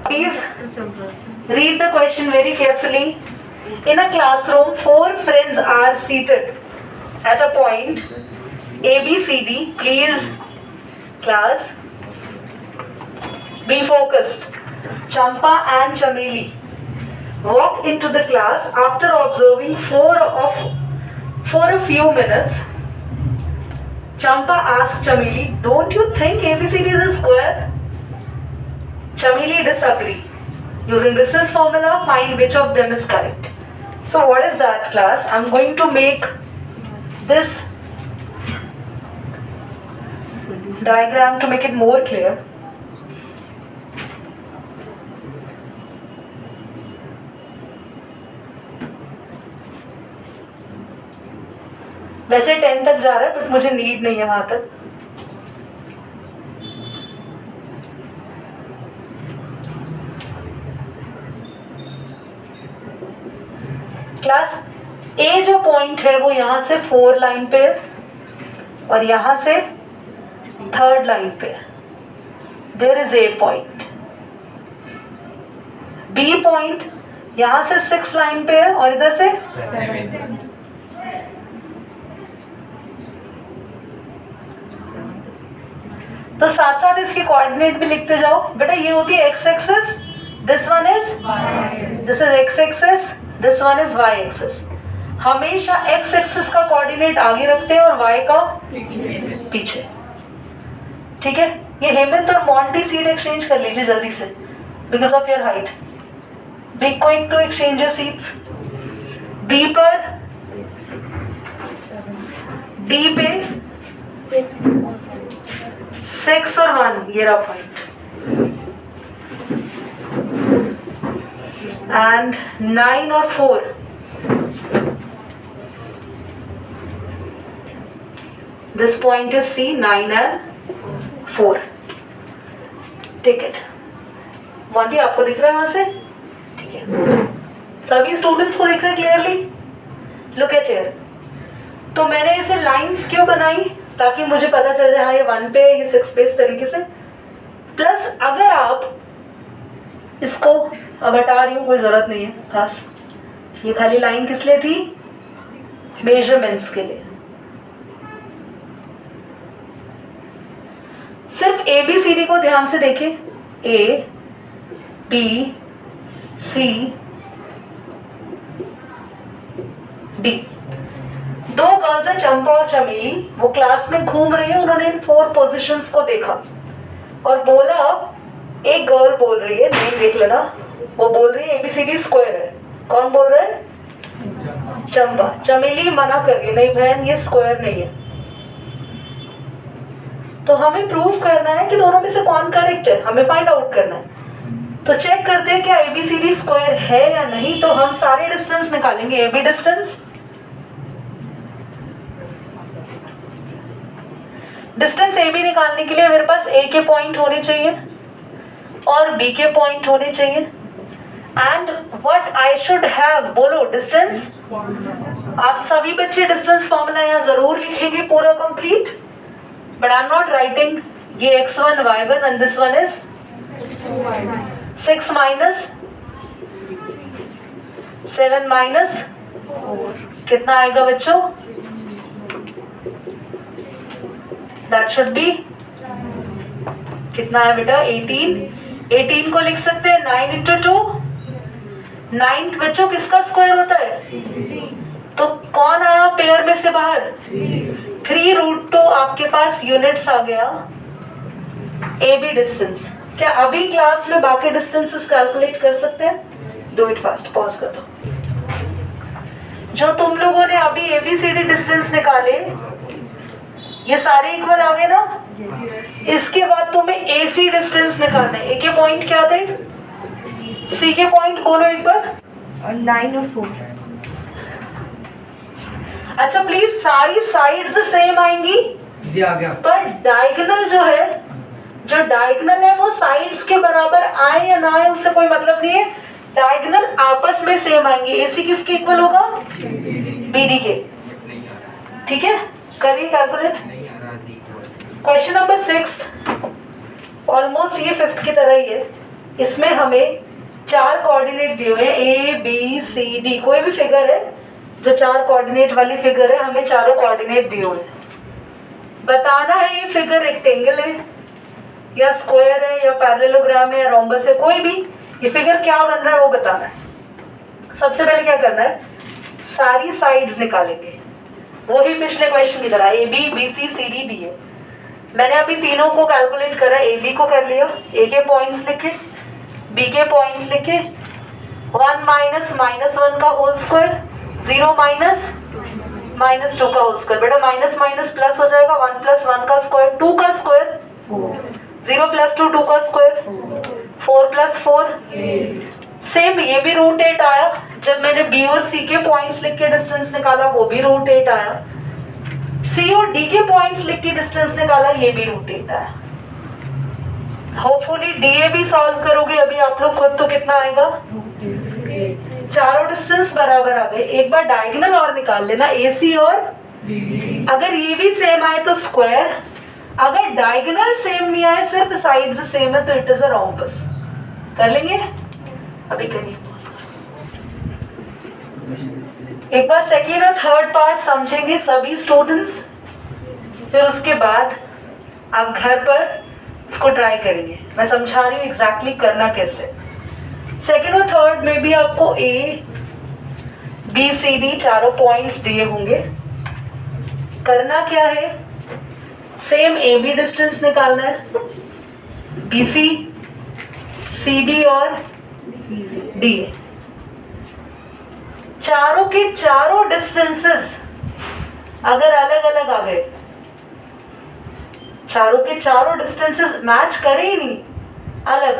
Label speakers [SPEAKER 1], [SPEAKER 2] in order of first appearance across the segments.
[SPEAKER 1] Please read the question very carefully. In a classroom, 4 friends are seated at a point A, B, C, D. Please, class, be focused. Champa and Chameli walk into the class after observing for a few minutes. Champa asked Chameli, "Don't you think ABCD is a square?" Chameli disagreed. Using distance formula, find which of them is correct. So what is that, class? I'm going to make this diagram to make it more clear. वैसे 10 तक जा रहा है but मुझे need नहीं है वहां तक. क्लास ए जो पॉइंट है वो यहां से 4 लाइन पे और यहां से 3rd लाइन पे. There is A point. B point यहां से 6 लाइन पे है और इधर से 7. तो साथ साथ इसके कोऑर्डिनेट भी लिखते जाओ बेटा. ये होती है x axis, this one is this is x axis, this one is y axis. हमेशा x एक्सिस का कोऑर्डिनेट आगे रखते हैं और y का पीछे. ठीक है. ये हेमंत और मॉन्टी सीट एक्सचेंज कर लीजिए जल्दी से because of your height. Be quick to exchange your seats. B पर 6 डी पे 6 और 1 ये रहा पॉइंट. एंड 9 और 4 this point is C. 9 and 4. Take it. मोंटी आपको दिख रहा है वहां से? ठीक है. सभी स्टूडेंट्स को दिख रहा है क्लियरली? Look at here. तो मैंने इसे लाइंस क्यों बनाई ताकि मुझे पता चल जाए हाँ ये 1 पे ये 6 पे इस तरीके से. प्लस अगर आप इसको अब हटा रही हूँ कोई जरूरत नहीं है खास. ये खाली लाइन किस लिए थी? मेजरमेंट्स के लिए. सिर्फ ABCD को ध्यान से देखें. A, B, C, D. 2 girls है चंपा और चमेली. वो क्लास में घूम रही है. उन्होंने इन 4 पोजीशंस को देखा और बोला. एक गर्ल बोल रही है, नेम देख लेना. वो बोल रही है ABCD स्क्वायर है. कौन बोल रहा है? चंपा. चमेली मना कर रही है, नहीं बहन ये स्क्वायर नहीं है. तो हमें प्रूव करना है कि दोनों में से कौन करेक्ट है. हमें फाइंड आउट करना है. तो चेक करते हैं क्या ABCD स्क्वायर है या नहीं. तो हम सारे डिस्टेंस निकालेंगे. AB डिस्टेंस, डिस्टेंस AB निकालने के लिए मेरे पास A के पॉइंट होने चाहिए और B के पॉइंट होने चाहिए. And what I should have, बोलो डिस्टेंस. आप सभी बच्चे डिस्टेंस फॉर्मूला यहाँ जरूर लिखेंगे पूरा complete. But I am not writing. ये x1 y1 and this one is 6 minus 7 minus कितना आएगा बच्चों? दैट शुड बी कितना है बेटा? 18. 18 को लिख सकते हैं 9 इंटू 2. 9 बच्चों किसका स्क्वायर होता है? तो कौन आया पेयर में से बाहर? 3√2. आपके पास यूनिट्स आ गया. AB distance. क्या अभी क्लास में बाकी डिस्टेंसेस कैलकुलेट कर सकते हैं? Do it fast. पॉज कर दो. जो तुम लोगों ने अभी ABCD डिस्टेंस निकाले ये सारे इक्वल आ गए ना? इसके बाद तुम्हें AC डिस्टेंस निकालना है. A के पॉइंट क्या थे? C के पॉइंट बोलो एक बार.
[SPEAKER 2] 9 और 4.
[SPEAKER 1] अच्छा प्लीज सारी साइड्स सेम आएंगी पर डायगोनल जो डायगोनल है वो साइड्स के बराबर आए या ना आए उससे कोई मतलब नहीं है. डायगोनल आपस में सेम आएंगे. AC किसके इक्वल होगा? BD के. ठीक है. करिए कैलकुलेट. क्वेश्चन नंबर 6 ऑलमोस्ट ये 5th की तरह ही है. इसमें हमें 4 कोऑर्डिनेट दिए हुए हैं, ए बी सी डी, कोई भी फिगर है जो 4 कोऑर्डिनेट वाली फिगर है, हमें चारों कोऑर्डिनेट दिए हुए हैं। बताना है ये फिगर रेक्टेंगल है या स्क्वायर है या पैरेललोग्राम है या रोम्बस है, कोई भी ये फिगर क्या बन रहा है वो बताना है। सबसे पहले क्या करना है, सारी साइड्स निकालेंगे, वो ही पिछले क्वेश्चन की तरह, A B B C C D D है। मैंने अभी तीनों को कैलकुलेट करा, ए बी को कर लिया, ए के पॉइंट्स लिखे, बी के पॉइंट्स लिखे, 1 माइनस -1 का होल स्क्वायर, 0 माइनस -2 का होल स्क्वायर। बेटा माइनस माइनस प्लस हो जाएगा, 1 प्लस 1 का स्क्वायर, 2 का स्क्वायर, 0 प्लस 2 2 का स्क्वायर, 4 प्लस 4 सेम, ये भी √8 आया। जब मैंने बी और सी के पॉइंट्स लिख के डिस्टेंस निकाला वो भी √8 आया, सी और डी के पॉइंट्स लिख के डिस्टेंस निकाला ये भी √8 आया। होपफुली डीए भी सॉल्व करोगे अभी आप लोग खुद, तो कितना आएगा, चारों डिस्टेंस बराबर आ गए। एक बार डायगोनल और निकाल लेना, एसी और अगर ये भी सेम आए तो स्क्वायर, अगर डायगोनल सेम नहीं आए सिर्फ साइड्स सेम है तो इट इज अ रोम्बस। कर लेंगे, अभी करिए। एक बार सेकेंड और थर्ड पार्ट समझेंगे सभी स्टूडेंट्स, फिर उसके बाद आप घर पर इसको ट्राई करेंगे। मैं समझा रही हूँ एग्जैक्टली करना कैसे। सेकेंड और थर्ड में भी आपको ए बी सी डी चारों पॉइंट्स दिए होंगे। करना क्या है, सेम ए बी डिस्टेंस निकालना है, बी सी डी और डी, चारों के चारों डिस्टेंसेस अगर अलग अलग आ गए, चारों के चारों डिस्टेंसेस मैच करे ही नहीं, अलग,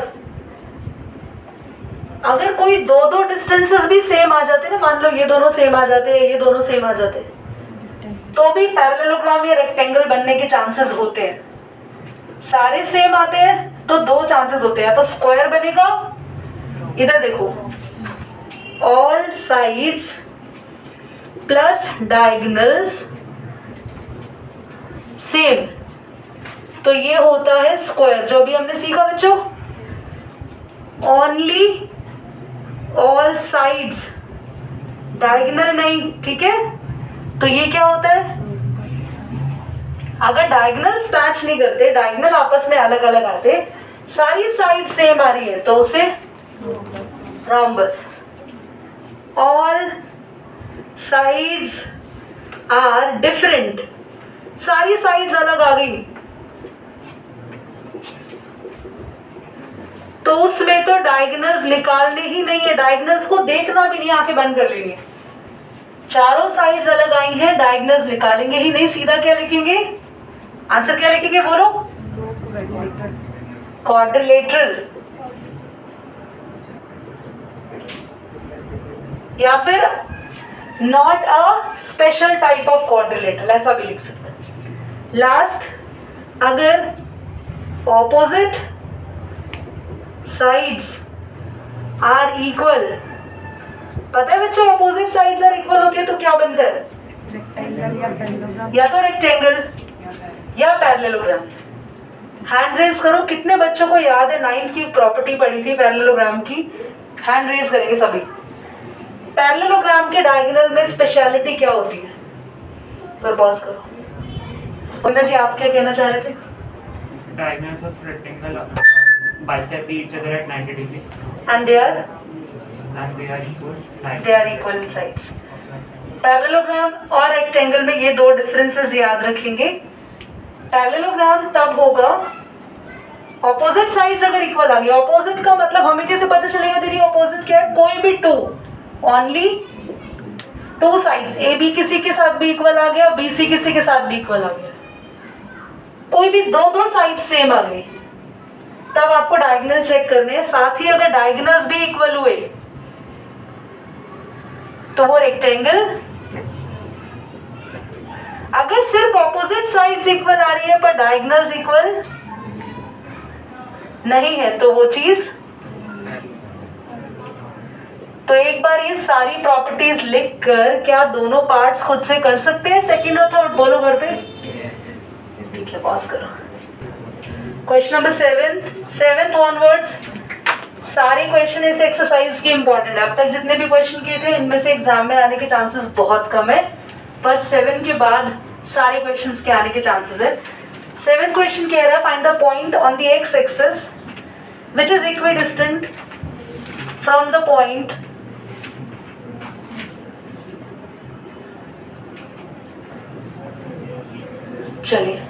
[SPEAKER 1] अगर कोई दो डिस्टेंसेस भी सेम आ जाते ना, मान लो ये दोनों सेम आ जाते हैं, ये दोनों सेम आ जाते हैं, तो भी पैरेललोग्राम या रेक्टेंगल बनने के चांसेस होते हैं। सारे सेम आते हैं तो 2 चांसेस होते हैं, या तो स्क्वायर बनेगा, इधर देखो, all sides plus diagonals same, तो ये होता है स्क्वायर, जो भी हमने सीखा बच्चों, ओनली ऑल साइड्स, डायगोनल नहीं, ठीक है। तो ये क्या होता है, अगर डायगोनल्स मैच नहीं करते, डायगोनल आपस में अलग अलग आते, सारी साइड सेम आ रही है तो उसे rhombus. All sides are different, सारी साइड्स अलग आ गई तो उसमें तो डायगोनल्स निकालने ही नहीं है, डायगोनल्स को देखना भी नहीं, आंखें बंद कर लेंगे। चारों साइड्स अलग आई हैं, डायगोनल्स निकालेंगे ही नहीं, सीधा क्या लिखेंगे, आंसर क्या लिखेंगे बोलो, क्वाड्रिलेटरल, या फिर not a special type of quadrilateral, ऐसा भी लिख सकते हैं। लास्ट, अगर ऑपोजिट साइड्स आर इक्वल, पता है बच्चों ऑपोजिट साइड्स आर इक्वल होती है तो क्या बनता है, या तो रेक्टेंगल या पैरेललोग्राम। हैंड रेज करो, कितने बच्चों को याद है 9th की प्रॉपर्टी पढ़ी थी पैरेललोग्राम की, हैंड रेज करेंगे सभी। पैरेललोग्राम के डायगोनल में स्पेशलिटी क्या होती है, पर पॉज करो। मुन्ना जी आप क्या कहना चाह रहे थे,
[SPEAKER 2] diagonals of rectangle bisect each other at 90 degree
[SPEAKER 1] and they are
[SPEAKER 2] equal.
[SPEAKER 1] they are equal in sides. Parallelogram और रेक्टेंगल में ये 2 डिफरेंसेस याद रखेंगे। पैरेललोग्राम तब होगा ऑपोजिट साइड्स अगर इक्वल आ गई, ऑपोजिट का मतलब हमें कैसे पता चलेगा दीदी ऑपोजिट क्या है, कोई भी 2, ओनली 2 साइड्स, ए बी किसी के साथ भी इक्वल आ गया, बी सी किसी के साथ भी इक्वल आ गया, कोई भी 2 साइड सेम आ गई, तब आपको डायगोनल चेक करने हैं। साथ ही अगर डायगोनल्स भी इक्वल हुए तो वो रेक्टेंगल, अगर सिर्फ ऑपोजिट साइड्स इक्वल आ रही है पर डायगोनल्स इक्वल नहीं है तो वो चीज, तो एक बार ये सारी प्रॉपर्टीज लिखकर क्या दोनों पार्ट्स खुद से कर सकते हैं, सेकंड और थर्ड बोलो घर पे, ठीक है पॉज करो। क्वेश्चन नंबर 7 ऑनवर्ड्स, सारे क्वेश्चन इस एक्सरसाइज के इंपॉर्टेंट है। अब तक जितने भी क्वेश्चन किए थे इनमें से एग्जाम में आने के चांसेस बहुत कम है, पर 7 के बाद सारे क्वेश्चंस के आने के चांसेस है। 7 क्वेश्चन कह रहा है find the point on the x axis which is equidistant from the point चलिए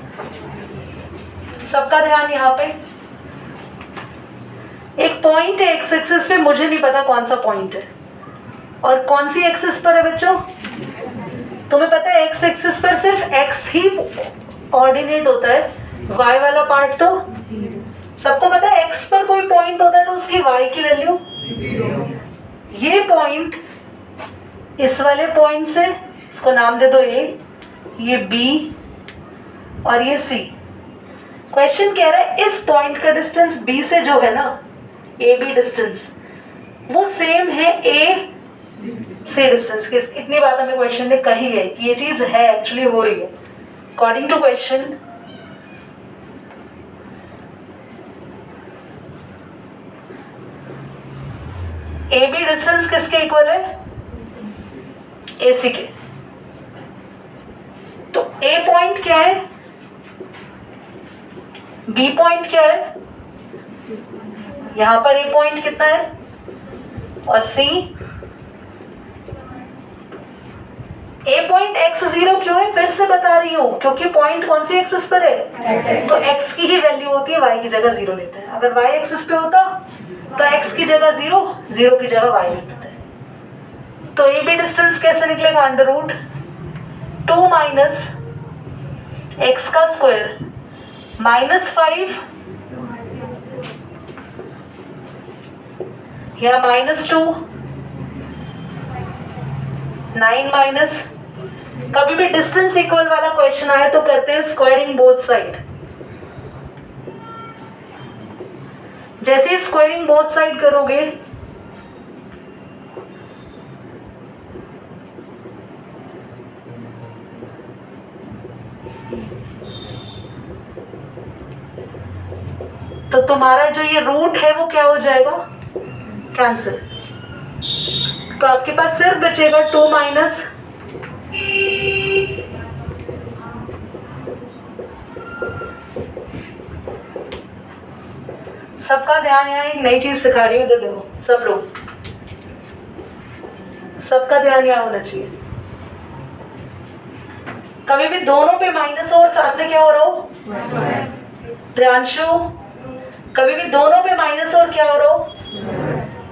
[SPEAKER 1] सबका ध्यान यहाँ पे, एक पॉइंट है एक्स एक्सिस पे, मुझे नहीं पता कौन सा पॉइंट है और कौन सी एक्सिस पर है बच्चों। तुम्हें पता है एक्स एक्सिस पर सिर्फ एक्स ही ऑर्डिनेट होता है, वाई वाला पार्ट तो सबको पता है। एक्स पर कोई पॉइंट होता है तो उसकी वाई की वैल्यू, ये पॉइंट इस वाले पॉइंट से, इसको नाम दे दो ए, ये बी और ये सी। क्वेश्चन कह रहा है इस पॉइंट का डिस्टेंस बी से जो है ना, ए बी डिस्टेंस, वो सेम है ए से डिस्टेंस के। इतनी बात हमें क्वेश्चन ने कही है कि ये चीज है, एक्चुअली हो रही है according to question. A B distance किसके इक्वल है, ए सी के। तो ए पॉइंट क्या है, बी पॉइंट क्या है, यहां पर ए पॉइंट कितना है और सी, ए पॉइंट x0 क्यों है, फिर से बता रही हूं क्योंकि पॉइंट कौन सी एक्सिस पर है, तो x की ही वैल्यू होती है, y की जगह 0 लेते हैं। अगर y एक्सिस पे होता तो x की जगह 0, 0 की जगह y लेते हैं। तो ए बी डिस्टेंस कैसे निकलेगा, अंडर रूट 2 माइनस एक्स का स्क्वायर माइनस 5 या माइनस 2, 9 माइनस। कभी भी डिस्टेंस इक्वल वाला क्वेश्चन आए तो करते हैं स्क्वायरिंग बोथ साइड। जैसे ही स्क्वायरिंग बोथ साइड करोगे तो तुम्हारा जो ये रूट है वो क्या हो जाएगा, कैंसिल। तो आपके पास सिर्फ बचेगा 2 माइनस सबका ध्यान, यहाँ एक नई चीज सिखा रही हूँ, देखो सब लोग, सबका ध्यान यहाँ होना चाहिए। कभी भी दोनों पे माइनस हो और साथ में क्या हो रहा हो, प्रियांशु, कभी भी दोनों पे माइनस और क्या हो रहा हो,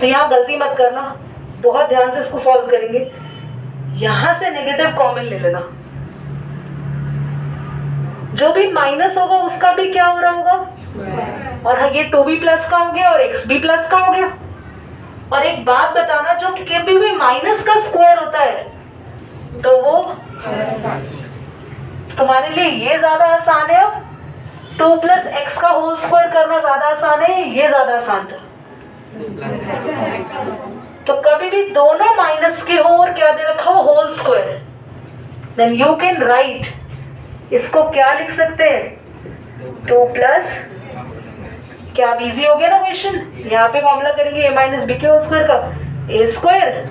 [SPEAKER 1] तो यहाँ गलती मत करना, बहुत ध्यान से इसको सॉल्व करेंगे। यहां से नेगेटिव कॉमन ले लेना, जो भी माइनस होगा उसका भी क्या हो रहा होगा, और ये 2b प्लस का हो गया और xb प्लस का हो गया। और एक बात बताना, जो कभी भी माइनस का स्क्वायर होता है तो वो तुम्हारे लिए ये ज्यादा आसान है, अब 2 प्लस एक्स का होल स्क्वायर करना ज्यादा आसान है, ये ज्यादा आसान था। तो कभी भी दोनों माइनस के हो और क्या दे रखा हो, whole square, then you can write, इसको क्या लिख सकते हैं, 2 प्लस, क्या अब इजी हो गया ना क्वेश्चन। यहाँ पे फॉर्मूला करेंगे a माइनस बी के होल स्क्वायर का, a square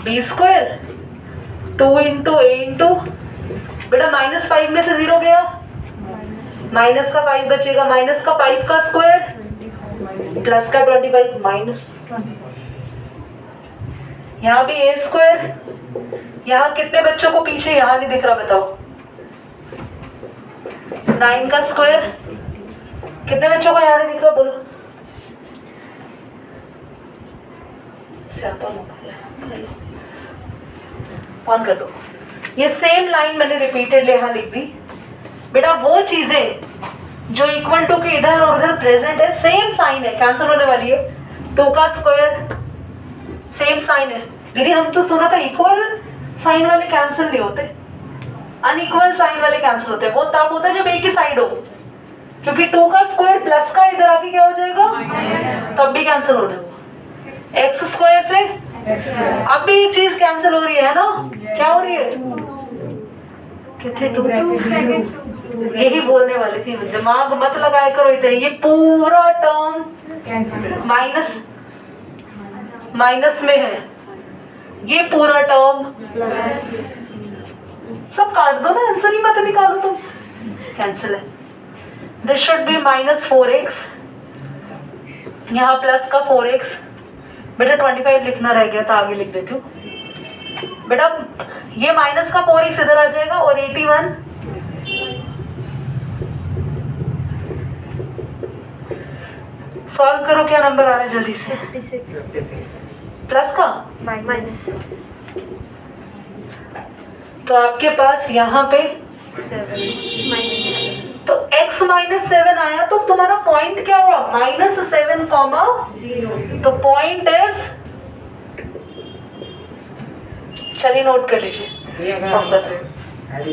[SPEAKER 1] B square 2 into A into, बेटा माइनस 5 में से 0 गया, माइनस का 5 बचेगा, माइनस का 5 का स्क्वायर प्लस का 25 माइनस 20। यहाँ भी ए स्क्वायर, यहाँ कितने बच्चों को पीछे यहाँ नहीं दिख रहा बताओ, 9 का स्क्वायर, कितने बच्चों को यहाँ नहीं दिख रहा बोलो, ऑन कर दो। ये सेम लाइन मैंने रिपीटेडली यहाँ लिख दी। बेटा वो चीजें जो इक्वल टू के इधर और उधर प्रेजेंट है, सेम साइन है, कैंसिल होने वाली है। 2 का स्क्वायर सेम साइन है। दीदी हम तो सुना था इक्वल साइन वाले कैंसिल नहीं होते, अनइक्वल साइन वाले कैंसिल होते हैं। वो तब होता है जब एक ही साइड हो, क्योंकि 2 का स्क्वायर प्लस का इधर आके क्या हो जाएगा, तब भी कैंसिल होने वाला। एक्स स्क्वायर से अब भी एक चीज कैंसिल हो रही है ना, क्या हो रही है, कितने 2, यही बोलने वाली थी, दिमाग मत लगाया करो इधर, ये पूरा टर्म कैंसिल। माइनस में है, ये पूरा टर्म सब काट दो ना, आंसर ही मत निकालो तुम, कैंसिल है। दिस शुड बी -4x, यहाँ प्लस का 4x। बेटा 25 लिखना रह गया था, आगे लिख देती हूँ बेटा। ये माइनस का 4x इधर आ जाएगा और 81 सॉल्व करो, क्या नंबर आ रहा है जल्दी से।
[SPEAKER 3] 56
[SPEAKER 1] प्लस का
[SPEAKER 3] माइनस
[SPEAKER 1] तो आपके पास यहाँ पे
[SPEAKER 3] 7 माइनस
[SPEAKER 1] तो x -7 आया, तो तुम्हारा पॉइंट क्या हुआ? -7,
[SPEAKER 3] 0।
[SPEAKER 1] तो पॉइंट इज, चलिए नोट कर लीजिए।